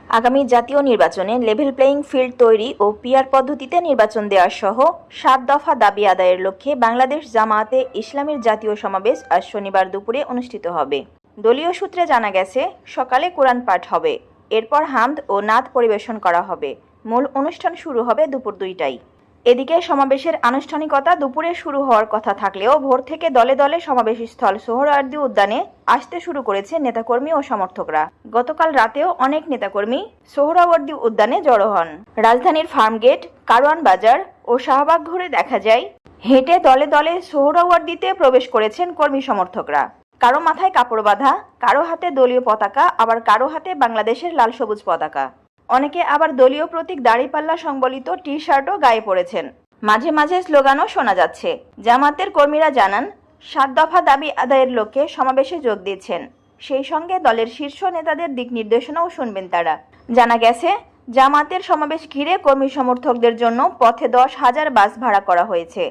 আগামী জাতীয় নির্বাচনে লেভেল প্লেয়িং ফিল্ড তৈরি ও পিআর পদ্ধতিতে নির্বাচন দেওয়া সহ ৭ দফা দাবি আদায়ের লক্ষ্যে বাংলাদেশ জামায়াতে ইসলামীর জাতীয় সমাবেশ আজ শনিবার দুপুরে অনুষ্ঠিত হবে। দলীয় সূত্রে জানা গেছে, সকালে কোরআন পাঠ হবে, এরপর হামদ ও নাত পরিবেশন করা হবে। মূল অনুষ্ঠান শুরু হবে দুপুর ২টায়। এদিকে সমাবেশের আনুষ্ঠানিকতা দুপুরে শুরু হওয়ার কথা থাকলেও ভোর থেকে দলে দলে সমাবেশস্থল সোহরাওয়ার্দী উদ্যানে আসতে শুরু করেছে নেতাকর্মী ও সমর্থকরা। গতকাল রাতেও অনেক নেতাকর্মী সোহরাওয়ার্দী উদ্যানে জড়ো হন। রাজধানীর ফার্মগেট, কারওয়ান বাজার ও শাহবাগ ঘুরে দেখা যায়, হেঁটে দলে দলে সোহরাওয়ার্দীতে প্রবেশ করেছেন কর্মী সমর্থকরা। কারো মাথায় কাপড় বাঁধা, কারো হাতে দলীয় পতাকা, আবার কারো হাতে বাংলাদেশের লাল সবুজ পতাকা। অনেকে আবার দলীয় প্রতীক দাড়িপাল্লা সংবলিত টি শার্টও গায়ে পড়েছেন। মাঝে মাঝে স্লোগানও শোনা যাচ্ছে। জামাতের কর্মীরা জানান, ৭ দফা দাবি আদায়ের লক্ষ্যে সমাবেশে যোগ দিচ্ছেন। সেই সঙ্গে দলের শীর্ষ নেতাদের দিক নির্দেশনাও শুনবেন তারা। জানা গেছে, জামাতের সমাবেশ ঘিরে কর্মী সমর্থকদের জন্য পথে ১০,০০০ বাস ভাড়া করা হয়েছে।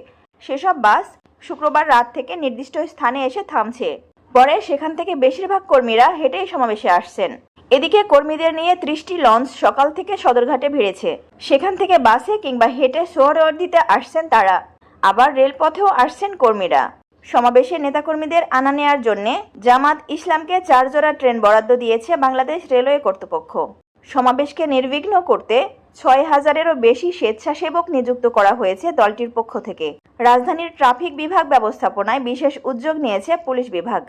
সেসব বাস শুক্রবার রাত থেকে নির্দিষ্ট স্থানে এসে থামছে। পরে সেখান থেকে বেশিরভাগ কর্মীরা হেঁটেই সমাবেশে আসছেন। এদিকে কর্মীদের নিয়ে ৩০টি লঞ্চ সকাল থেকে সদরঘাটে ভিড়েছে। সেখান থেকে বাসে কিংবা হেঁটে সোহরাওয়ার্দীতে আসছেন তারা। আবার রেলপথেও আসছেন কর্মীরা। সমাবেশে নেতাকর্মীদের আনা নেয়ার জন্য জামাত ইসলামকে ৪ জোড়া ট্রেন বরাদ্দ দিয়েছে বাংলাদেশ রেলওয়ে কর্তৃপক্ষ। সমাবেশকে নির্বিঘ্ন করতে ৬,০০০-এরও বেশি স্বেচ্ছাসেবক নিযুক্ত করা হয়েছে দলটির পক্ষ থেকে। রাজধানীর ট্রাফিক বিভাগ ব্যবস্থাপনায় বিশেষ উদ্যোগ নিয়েছে পুলিশ বিভাগ।